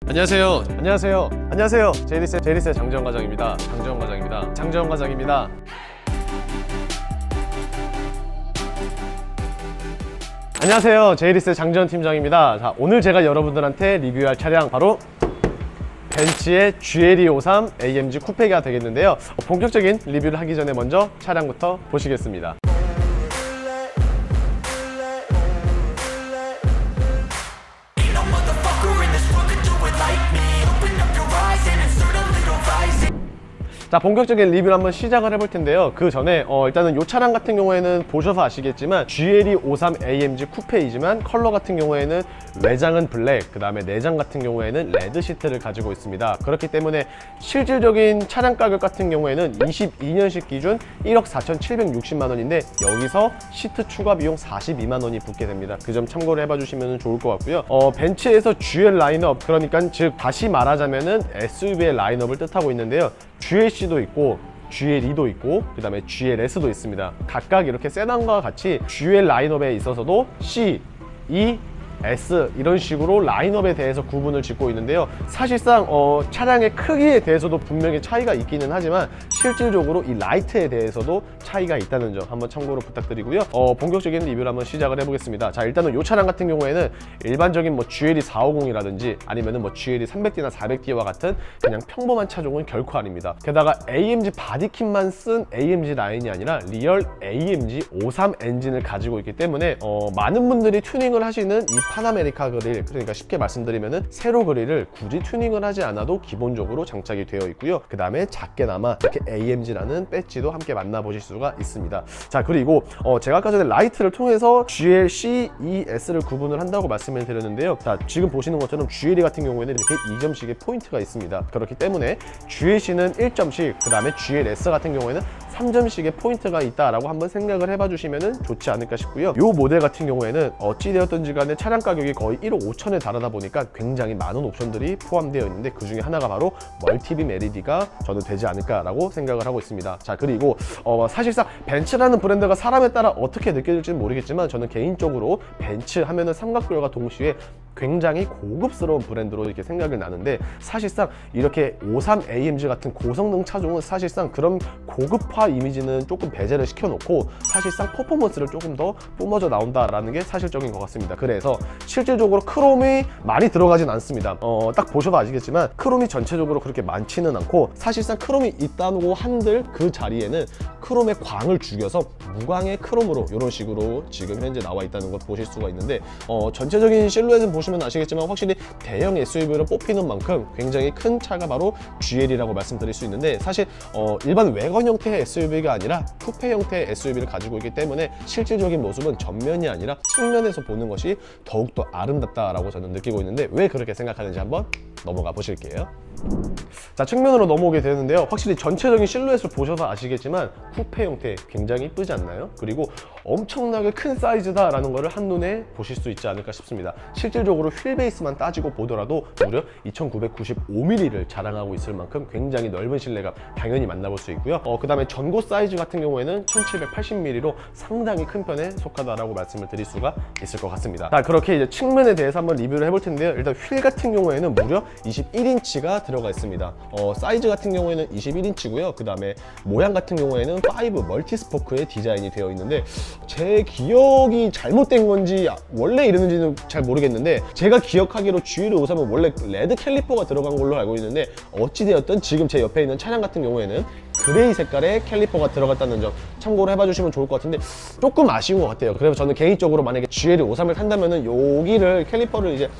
안녕하세요. 안녕하세요. 안녕하세요. 제이리스의 장재원 과장입니다. 장재원 과장입니다. 안녕하세요. 제이리스의 장재원 팀장입니다. 자, 오늘 제가 여러분들한테 리뷰할 차량 바로 벤츠의 GLE53 AMG 쿠페가 되겠는데요. 본격적인 리뷰를 하기 전에 먼저 차량부터 보시겠습니다. 자, 본격적인 리뷰를 한번 시작을 해볼 텐데요. 그 전에 일단은 이 차량 같은 경우에는 보셔서 아시겠지만 GLE53 AMG 쿠페이지만 컬러 같은 경우에는 외장은 블랙, 그 다음에 내장 같은 경우에는 레드 시트를 가지고 있습니다. 그렇기 때문에 실질적인 차량 가격 같은 경우에는 22년식 기준 1억 4,760만 원인데 여기서 시트 추가 비용 42만 원이 붙게 됩니다. 그 점 참고를 해봐 주시면 좋을 것 같고요. 벤츠에서 GL 라인업, 그러니까 즉 다시 말하자면은 SUV의 라인업을 뜻하고 있는데요. GLC도 있고 GLE도 있고 그 다음에 GLS도 있습니다. 각각 이렇게 세단과 같이 GL 라인업에 있어서도 C, E, S 이런 식으로 라인업에 대해서 구분을 짓고 있는데요. 사실상 차량의 크기에 대해서도 분명히 차이가 있기는 하지만 실질적으로 이 라이트에 대해서도 차이가 있다는 점 한번 참고로 부탁드리고요. 본격적인 리뷰를 한번 시작을 해보겠습니다. 자, 일단은 이 차량 같은 경우에는 일반적인 뭐 GLE 450이라든지 아니면은 뭐 GLE 300D나 400D와 같은 그냥 평범한 차종은 결코 아닙니다. 게다가 AMG 바디킷만 쓴 AMG 라인이 아니라 리얼 AMG 53 엔진을 가지고 있기 때문에 많은 분들이 튜닝을 하시는 이 파나메리카 그릴, 그러니까 쉽게 말씀드리면은 세로 그릴을 굳이 튜닝을 하지 않아도 기본적으로 장착이 되어 있고요. 그 다음에 작게나마 이렇게 AMG라는 배지도 함께 만나보실 수가 있습니다. 자, 그리고 제가 아까 전에 라이트를 통해서 GLC, ES를 구분을 한다고 말씀을 드렸는데요. 자, 지금 보시는 것처럼 GLE 같은 경우에는 이렇게 2점씩의 포인트가 있습니다. 그렇기 때문에 GLC는 1점씩, 그 다음에 GLS 같은 경우에는 3점씩의 포인트가 있다라고 한번 생각을 해봐 주시면 좋지 않을까 싶고요. 이 모델 같은 경우에는 어찌되었든지 간에 차량 가격이 거의 1억 5천에 달하다 보니까 굉장히 많은 옵션들이 포함되어 있는데 그 중에 하나가 바로 멀티빔 LED가 저는 되지 않을까라고 생각을 하고 있습니다. 자, 그리고 사실상 벤츠라는 브랜드가 사람에 따라 어떻게 느껴질지는 모르겠지만 저는 개인적으로 벤츠 하면은 삼각별과 동시에 굉장히 고급스러운 브랜드로 이렇게 생각이 나는데, 사실상 이렇게 53 AMG 같은 고성능 차종은 사실상 그런 고급화 이미지는 조금 배제를 시켜놓고 사실상 퍼포먼스를 조금 더 뿜어져 나온다라는 게 사실적인 것 같습니다. 그래서 실질적으로 크롬이 많이 들어가진 않습니다. 딱 보셔도 아시겠지만 크롬이 전체적으로 그렇게 많지는 않고, 사실상 크롬이 있다고 한들 그 자리에는 크롬의 광을 죽여서 무광의 크롬으로 이런 식으로 지금 현재 나와 있다는 걸 보실 수가 있는데, 전체적인 실루엣은 보시면 아시겠지만 확실히 대형 SUV로 뽑히는 만큼 굉장히 큰 차가 바로 GL이라고 말씀드릴 수 있는데, 사실 일반 외관 형태의 SUV가 아니라 쿠페 형태의 SUV를 가지고 있기 때문에 실질적인 모습은 전면이 아니라 측면에서 보는 것이 더욱더 아름답다라고 저는 느끼고 있는데, 왜 그렇게 생각하는지 한번 넘어가 보실게요. 자, 측면으로 넘어오게 되는데요. 확실히 전체적인 실루엣을 보셔서 아시겠지만 쿠페 형태 굉장히 이쁘지 않나요? 그리고 엄청나게 큰 사이즈다 라는 거를 한눈에 보실 수 있지 않을까 싶습니다. 실질적으로 휠 베이스만 따지고 보더라도 무려 2995mm를 자랑하고 있을 만큼 굉장히 넓은 실내감 당연히 만나볼 수 있고요. 그 다음에 전고 사이즈 같은 경우에는 1780mm로 상당히 큰 편에 속하다라고 말씀을 드릴 수가 있을 것 같습니다. 자, 그렇게 이제 측면에 대해서 한번 리뷰를 해볼 텐데요. 일단 휠 같은 경우에는 무려 21인치가 들어가 있습니다. 사이즈 같은 경우에는 21인치고요. 그 다음에 모양 같은 경우에는 5 멀티 스포크의 디자인이 되어 있는데, 제 기억이 잘못된 건지 원래 이러는지는 잘 모르겠는데, 제가 기억하기로 GLE53은 원래 레드 캘리퍼가 들어간 걸로 알고 있는데, 어찌되었든 지금 제 옆에 있는 차량 같은 경우에는 그레이 색깔의 캘리퍼가 들어갔다는 점 참고로 해봐 주시면 좋을 것 같은데, 조금 아쉬운 것 같아요. 그래서 저는 개인적으로 만약에 GLE53을 탄다면은 여기를 캘리퍼를 이제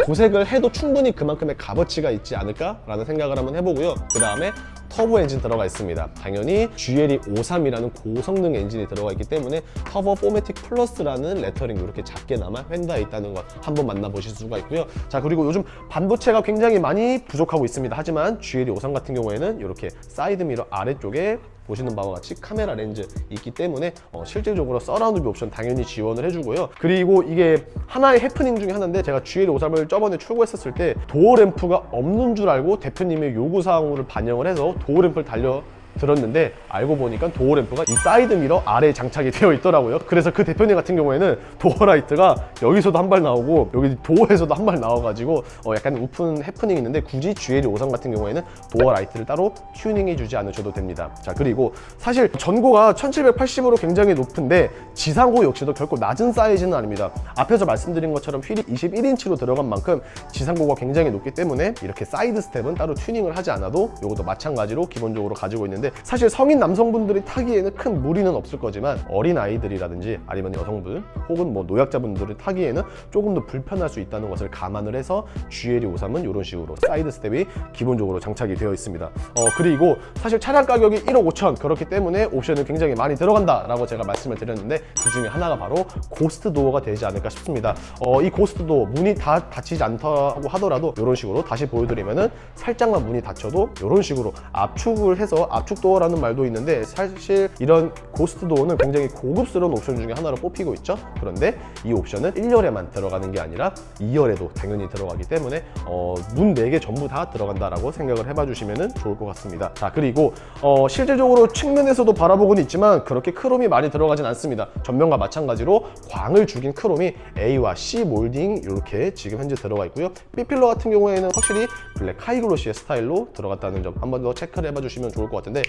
도색을 해도 충분히 그만큼의 값어치가 있지 않을까라는 생각을 한번 해보고요. 그 다음에 터보 엔진 들어가 있습니다. 당연히 GLE53이라는 고성능 엔진이 들어가 있기 때문에 터보 포매틱 플러스라는 레터링 이렇게 작게나마 휀다에 있다는 것 한번 만나보실 수가 있고요. 자, 그리고 요즘 반도체가 굉장히 많이 부족하고 있습니다. 하지만 GLE53 같은 경우에는 이렇게 사이드 미러 아래쪽에 보시는 바와 같이 카메라 렌즈 있기 때문에 실질적으로 서라운드 뷰 옵션 당연히 지원을 해주고요. 그리고 이게 하나의 해프닝 중에 하나인데, 제가 GLE53을 저번에 출고했었을 때 도어 램프가 없는 줄 알고 대표님의 요구사항을 반영을 해서 도어 램프를 달려 들었는데 알고 보니까 도어 램프가 이 사이드 미러 아래에 장착이 되어 있더라고요. 그래서 그 대표님 같은 경우에는 도어 라이트가 여기서도 한 발 나오고 여기 도어에서도 한 발 나와가지고 약간 오픈 해프닝이 있는데 굳이 GLE53 같은 경우에는 도어 라이트를 따로 튜닝해 주지 않으셔도 됩니다. 자, 그리고 사실 전고가 1780으로 굉장히 높은데 지상고 역시도 결코 낮은 사이즈는 아닙니다. 앞에서 말씀드린 것처럼 휠이 21인치로 들어간 만큼 지상고가 굉장히 높기 때문에 이렇게 사이드 스텝은 따로 튜닝을 하지 않아도 이것도 마찬가지로 기본적으로 가지고 있는데, 사실 성인 남성분들이 타기에는 큰 무리는 없을 거지만 어린 아이들이라든지 아니면 여성분 혹은 뭐 노약자분들이 타기에는 조금 더 불편할 수 있다는 것을 감안을 해서 GLE53은 이런 식으로 사이드 스텝이 기본적으로 장착이 되어 있습니다. 그리고 사실 차량 가격이 1억 5천, 그렇기 때문에 옵션이 굉장히 많이 들어간다 라고 제가 말씀을 드렸는데, 그 중에 하나가 바로 고스트 도어가 되지 않을까 싶습니다. 이 고스트 도어 문이 다 닫히지 않다고 하더라도 이런 식으로 다시 보여드리면은 살짝만 문이 닫혀도 이런 식으로 압축을 해서 압축 도어라는 말도 있는데, 사실 이런 고스트 도어는 굉장히 고급스러운 옵션 중에 하나로 뽑히고 있죠. 그런데 이 옵션은 1열에만 들어가는 게 아니라 2열에도 당연히 들어가기 때문에 문 4개 전부 다 들어간다라고 생각을 해봐 주시면 좋을 것 같습니다. 자, 그리고 실질적으로 측면에서도 바라보고는 있지만 그렇게 크롬이 많이 들어가진 않습니다. 전면과 마찬가지로 광을 죽인 크롬이 A와 C 몰딩 이렇게 지금 현재 들어가 있고요. B필러 같은 경우에는 확실히 블랙 하이글로시의 스타일로 들어갔다는 점 한 번 더 체크를 해봐 주시면 좋을 것 같은데,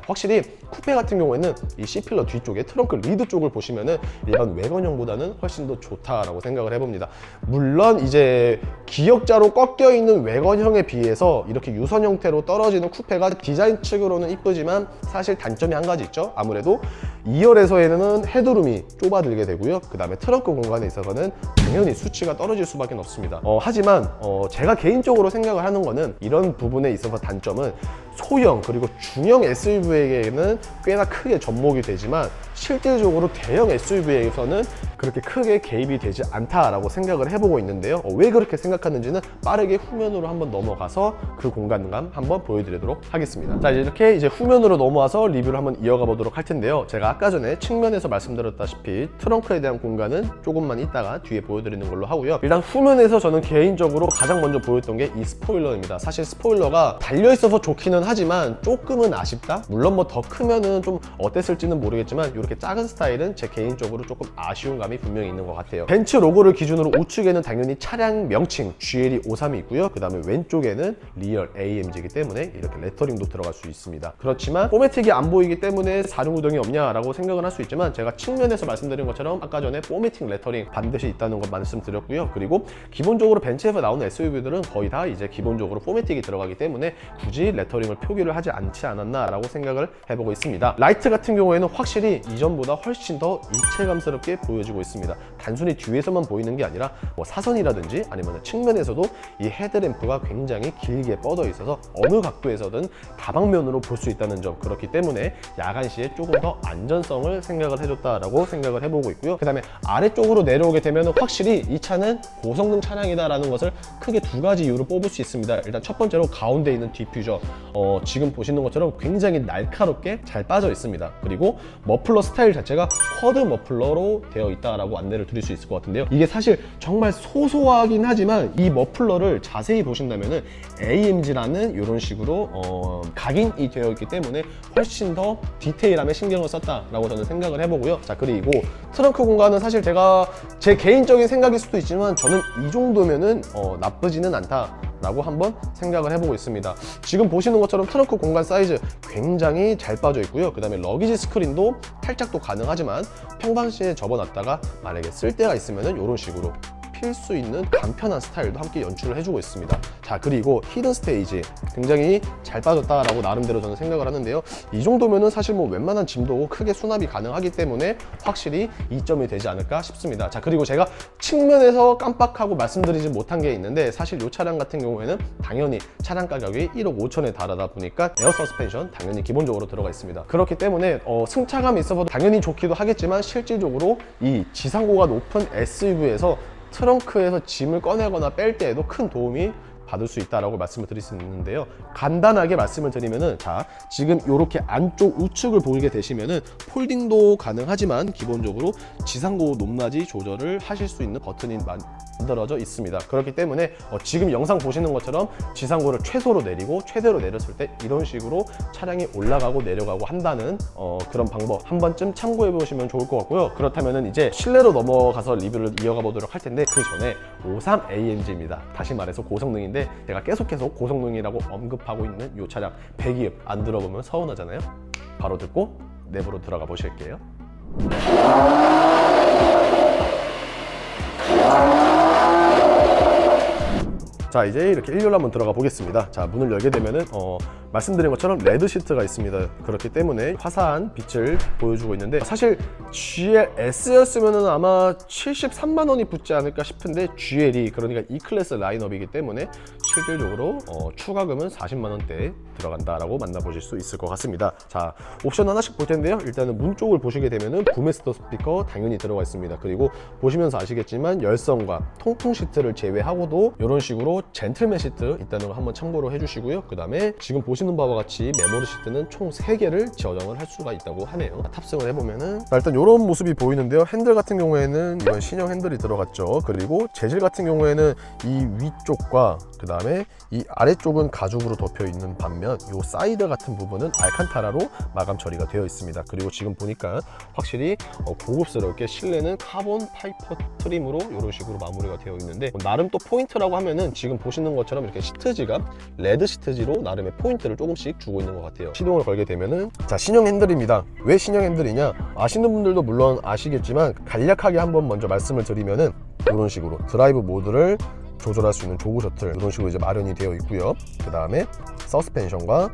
확실히 쿠페 같은 경우에는 이 C필러 뒤쪽에 트렁크 리드 쪽을 보시면은 일반 외관형보다는 훨씬 더 좋다라고 생각을 해봅니다. 물론 이제 기역자로 꺾여 있는 외관형에 비해서 이렇게 유선 형태로 떨어지는 쿠페가 디자인 측으로는 이쁘지만 사실 단점이 한 가지 있죠. 아무래도 2열에서에는 헤드룸이 좁아들게 되고요. 그 다음에 트렁크 공간에 있어서는 당연히 수치가 떨어질 수밖에 없습니다. 하지만 제가 개인적으로 생각을 하는 거는, 이런 부분에 있어서 단점은 소형 그리고 중형 SUV에게는 꽤나 크게 접목이 되지만 실질적으로 대형 SUV에서는 그렇게 크게 개입이 되지 않다라고 생각을 해보고 있는데요. 왜 그렇게 생각하는지는 빠르게 후면으로 한번 넘어가서 그 공간감 한번 보여드리도록 하겠습니다. 자, 이렇게 이제 후면으로 넘어와서 리뷰를 한번 이어가 보도록 할 텐데요. 제가 아까 전에 측면에서 말씀드렸다시피 트렁크에 대한 공간은 조금만 이따가 뒤에 보여드리는 걸로 하고요. 일단 후면에서 저는 개인적으로 가장 먼저 보였던 게 이 스포일러입니다. 사실 스포일러가 달려있어서 좋기는 하지만 조금은 아쉽다? 물론 뭐 더 크면은 좀 어땠을지는 모르겠지만 이렇게 작은 스타일은 제 개인적으로 조금 아쉬운 감이 분명히 있는 것 같아요. 벤츠 로고를 기준으로 우측에는 당연히 차량 명칭 GLE53이 있고요. 그 다음에 왼쪽에는 리얼 AMG이기 때문에 이렇게 레터링도 들어갈 수 있습니다. 그렇지만 포매틱이 안 보이기 때문에 사륜구동이 없냐라고 생각을 할 수 있지만, 제가 측면에서 말씀드린 것처럼 아까 전에 포매틱 레터링 반드시 있다는 거 말씀드렸고요. 그리고 기본적으로 벤츠에서 나오는 SUV들은 거의 다 이제 기본적으로 포매틱이 들어가기 때문에 굳이 레터링을 표기를 하지 않지 않았나 라고 생각을 해보고 있습니다. 라이트 같은 경우에는 확실히 이전보다 훨씬 더 입체감스럽게 보여지고 있습니다. 단순히 뒤에서만 보이는 게 아니라 뭐 사선이라든지 아니면 측면에서도 이 헤드램프가 굉장히 길게 뻗어 있어서 어느 각도에서든 다방면으로 볼 수 있다는 점, 그렇기 때문에 야간 시에 조금 더 안전성을 생각을 해줬다라고 생각을 해보고 있고요. 그 다음에 아래쪽으로 내려오게 되면 확실히 이 차는 고성능 차량이다라는 것을 크게 두 가지 이유로 뽑을 수 있습니다. 일단 첫 번째로 가운데 있는 디퓨저, 지금 보시는 것처럼 굉장히 날카롭게 잘 빠져 있습니다. 그리고 머플러 스타일 자체가 쿼드 머플러로 되어 있다라고 안내를 드릴 수 있을 것 같은데요. 이게 사실 정말 소소하긴 하지만 이 머플러를 자세히 보신다면은 AMG라는 이런 식으로 각인이 되어 있기 때문에 훨씬 더 디테일함에 신경을 썼다라고 저는 생각을 해보고요. 자, 그리고 트렁크 공간은 사실 제가 제 개인적인 생각일 수도 있지만 저는 이 정도면은 나쁘지는 않다 라고 한번 생각을 해보고 있습니다. 지금 보시는 것처럼 트렁크 공간 사이즈 굉장히 잘 빠져 있고요. 그 다음에 러기지 스크린도 탈착도 가능하지만 평상시에 접어놨다가 만약에 쓸 때가 있으면 이런 식으로 필 수 있는 간편한 스타일도 함께 연출을 해주고 있습니다. 자, 그리고 히든 스테이지 굉장히 잘 빠졌다라고 나름대로 저는 생각을 하는데요. 이 정도면은 사실 뭐 웬만한 짐도 크게 수납이 가능하기 때문에 확실히 이점이 되지 않을까 싶습니다. 자, 그리고 제가 측면에서 깜빡하고 말씀드리지 못한 게 있는데, 사실 이 차량 같은 경우에는 당연히 차량 가격이 1억 5천에 달하다 보니까 에어 서스펜션 당연히 기본적으로 들어가 있습니다. 그렇기 때문에 승차감이 있어서 당연히 좋기도 하겠지만 실질적으로 이 지상고가 높은 SUV에서 트렁크에서 짐을 꺼내거나 뺄 때에도 큰 도움이 받을 수 있다라고 말씀을 드릴 수 있는데요. 간단하게 말씀을 드리면은, 자, 지금 이렇게 안쪽 우측을 보게 되시면은 폴딩도 가능하지만 기본적으로 지상고 높낮이 조절을 하실 수 있는 버튼이 만들어져 있습니다. 그렇기 때문에 지금 영상 보시는 것처럼 지상고를 최소로 내리고 최대로 내렸을 때 이런 식으로 차량이 올라가고 내려가고 한다는 그런 방법 한 번쯤 참고해 보시면 좋을 것 같고요. 그렇다면은 이제 실내로 넘어가서 리뷰를 이어가 보도록 할 텐데, 그 전에 53AMG입니다. 다시 말해서 고성능인데 제가 계속해서 고성능이라고 언급하고 있는 이 차량 배기음 안 들어보면 서운하잖아요. 바로 듣고 내부로 들어가 보실게요. 자, 이제 이렇게 1열로 한번 들어가 보겠습니다. 자, 문을 열게 되면은 말씀드린 것처럼 레드 시트가 있습니다. 그렇기 때문에 화사한 빛을 보여주고 있는데, 사실 GLS였으면 아마 73만 원이 붙지 않을까 싶은데 GL이, 그러니까 E클래스 라인업이기 때문에 실질적으로 추가금은 40만 원대에 들어간다라고 만나보실 수 있을 것 같습니다. 자, 옵션 하나씩 볼 텐데요. 일단은 문 쪽을 보시게 되면은 부메스터 스피커 당연히 들어가 있습니다. 그리고 보시면서 아시겠지만 열선과 통풍 시트를 제외하고도 이런 식으로 젠틀맨 시트 있다는 거 한번 참고로 해주시고요. 그 다음에 지금 보시는 바와 같이 메모리 시트는 총 3개를 저장을 할 수가 있다고 하네요. 탑승을 해보면은, 자, 일단 이런 모습이 보이는데요. 핸들 같은 경우에는 이건 신형 핸들이 들어갔죠. 그리고 재질 같은 경우에는 이 위쪽과 그 다음에 이 아래쪽은 가죽으로 덮여 있는 반면 이 사이드 같은 부분은 알칸타라로 마감 처리가 되어 있습니다. 그리고 지금 보니까 확실히 고급스럽게 실내는 카본 파이퍼 트림으로 이런 식으로 마무리가 되어 있는데, 나름 또 포인트라고 하면은 지금 보시는 것처럼 이렇게 시트지가 레드 시트지로 나름의 포인트를 조금씩 주고 있는 것 같아요. 시동을 걸게 되면은, 자, 신형 핸들입니다. 왜 신형 핸들이냐, 아시는 분들도 물론 아시겠지만 간략하게 한번 먼저 말씀을 드리면은, 이런 식으로 드라이브 모드를 조절할 수 있는 조그 셔틀 이런 식으로 이제 마련이 되어 있고요. 그 다음에 서스펜션과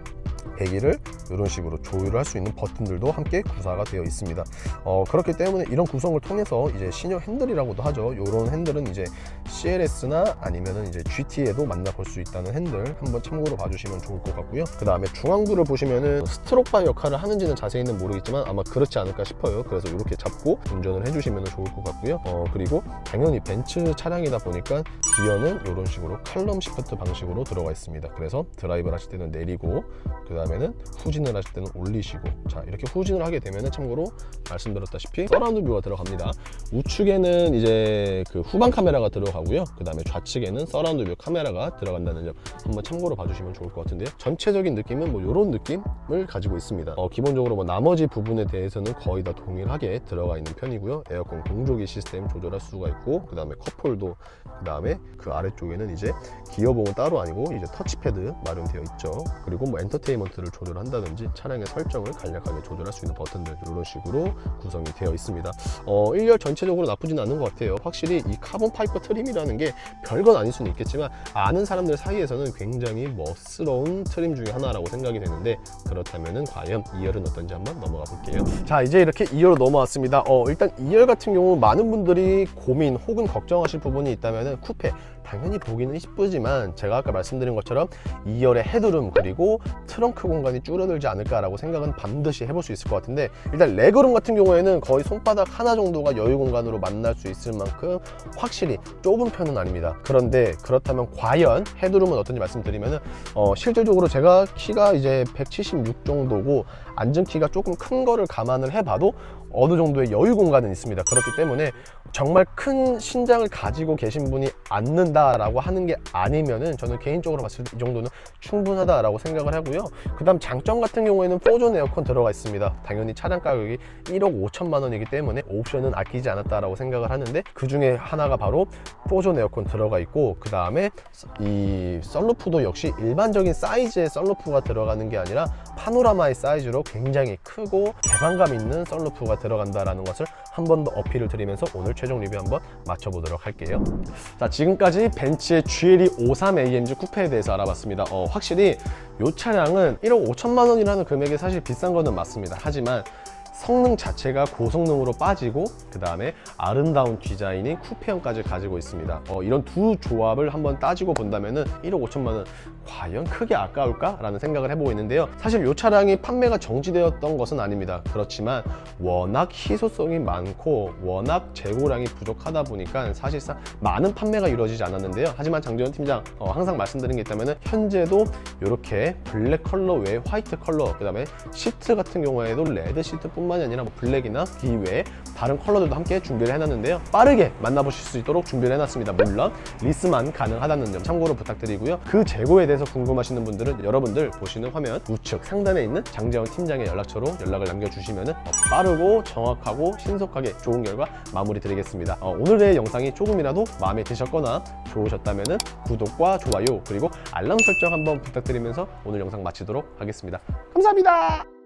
배기를 이런 식으로 조율을 할 수 있는 버튼들도 함께 구사가 되어 있습니다. 그렇기 때문에 이런 구성을 통해서 이제 신형 핸들이라고도 하죠. 이런 핸들은 이제 CLS나 아니면은 이제 GT에도 만나볼 수 있다는 핸들 한번 참고로 봐주시면 좋을 것 같고요. 그 다음에 중앙부를 보시면은 스트로바 역할을 하는지는 자세히는 모르겠지만 아마 그렇지 않을까 싶어요. 그래서 이렇게 잡고 운전을 해주시면 좋을 것 같고요. 그리고 당연히 벤츠 차량이다 보니까 기어는 이런 식으로 칼럼 시프트 방식으로 들어가 있습니다. 그래서 드라이브를 하실 때는 내리고, 그 다음에는 후진을 하실 때는 올리시고, 자, 이렇게 후진을 하게 되면은 참고로 말씀드렸다시피 서라운드 뷰가 들어갑니다. 우측에는 이제 그 후방 카메라가 들어가고요. 그 다음에 좌측에는 서라운드 뷰 카메라가 들어간다는 점 한번 참고로 봐주시면 좋을 것 같은데요. 전체적인 느낌은 뭐 이런 느낌을 가지고 있습니다. 기본적으로 뭐 나머지 부분에 대해서는 거의 다 동일하게 들어가 있는 편이고요. 에어컨 공조기 시스템 조절할 수가 있고, 그 다음에 컵홀더, 그 다음에 그 아래쪽에는 이제 기어봉은 따로 아니고 이제 터치패드 마련되어 있죠. 그리고 뭐 엔터테인먼트를 조절한다든지 차량의 설정을 간략하게 조절할 수 있는 버튼들 이런 식으로 구성이 되어 있습니다. 1열 전체적으로 나쁘진 않은 것 같아요. 확실히 이 카본 파이퍼 트림이라는 게 별건 아닐 수는 있겠지만 아는 사람들 사이에서는 굉장히 멋스러운 트림 중에 하나라고 생각이 되는데, 그렇다면은 과연 2열은 어떤지 한번 넘어가 볼게요. 자, 이제 이렇게 2열로 넘어왔습니다. 일단 2열 같은 경우 많은 분들이 고민 혹은 걱정하실 부분이 있다면은 쿠페 당연히 보기는 이쁘지만 제가 아까 말씀드린 것처럼 2열의 헤드룸 그리고 트렁크 공간이 줄어들지 않을까라고 생각은 반드시 해볼 수 있을 것 같은데, 일단 레그룸 같은 경우에는 거의 손바닥 하나 정도가 여유 공간으로 만날 수 있을 만큼 확실히 좁은 편은 아닙니다. 그런데 그렇다면 과연 헤드룸은 어떤지 말씀드리면은 실질적으로 제가 키가 이제 176 정도고 앉은 키가 조금 큰 거를 감안을 해봐도 어느 정도의 여유 공간은 있습니다. 그렇기 때문에 정말 큰 신장을 가지고 계신 분이 앉는다라고 하는 게 아니면은 저는 개인적으로 봤을 때 이 정도는 충분하다라고 생각을 하고요. 그 다음 장점 같은 경우에는 4존 에어컨 들어가 있습니다. 당연히 차량 가격이 1억 5천만 원이기 때문에 옵션은 아끼지 않았다라고 생각을 하는데, 그 중에 하나가 바로 4존 에어컨 들어가 있고, 그 다음에 이 썬루프도 역시 일반적인 사이즈의 썬루프가 들어가는 게 아니라 파노라마의 사이즈로 굉장히 크고 개방감 있는 썬루프가 들어간다라는 것을 한 번 더 어필을 드리면서 오늘 최종 리뷰 한번 맞춰보도록 할게요. 자, 지금까지 벤츠의 GLE 53AMG 쿠페에 대해서 알아봤습니다. 확실히 이 차량은 1억 5천만 원이라는 금액이 사실 비싼 거는 맞습니다. 하지만 성능 자체가 고성능으로 빠지고 그 다음에 아름다운 디자인인 쿠페형까지 가지고 있습니다. 이런 두 조합을 한번 따지고 본다면은 1억 5천만 원 과연 크게 아까울까? 라는 생각을 해보고 있는데요. 사실 이 차량이 판매가 정지되었던 것은 아닙니다. 그렇지만 워낙 희소성이 많고 워낙 재고량이 부족하다 보니까 사실상 많은 판매가 이루어지지 않았는데요. 하지만 장재원 팀장 항상 말씀드린 게 있다면 현재도 이렇게 블랙 컬러 외에 화이트 컬러, 그 다음에 시트 같은 경우에도 레드 시트 뿐만이 아니라 뭐 블랙이나 이외에 다른 컬러들도 함께 준비를 해놨는데요. 빠르게 만나보실 수 있도록 준비를 해놨습니다. 물론 리스만 가능하다는 점 참고로 부탁드리고요. 그 재고에 대해서 궁금하시는 분들은 여러분들 보시는 화면 우측 상단에 있는 장재원 팀장의 연락처로 연락을 남겨주시면 빠르고 정확하고 신속하게 좋은 결과 마무리 드리겠습니다. 오늘의 영상이 조금이라도 마음에 드셨거나 좋으셨다면 구독과 좋아요 그리고 알람 설정 한번 부탁드리면서 오늘 영상 마치도록 하겠습니다. 감사합니다.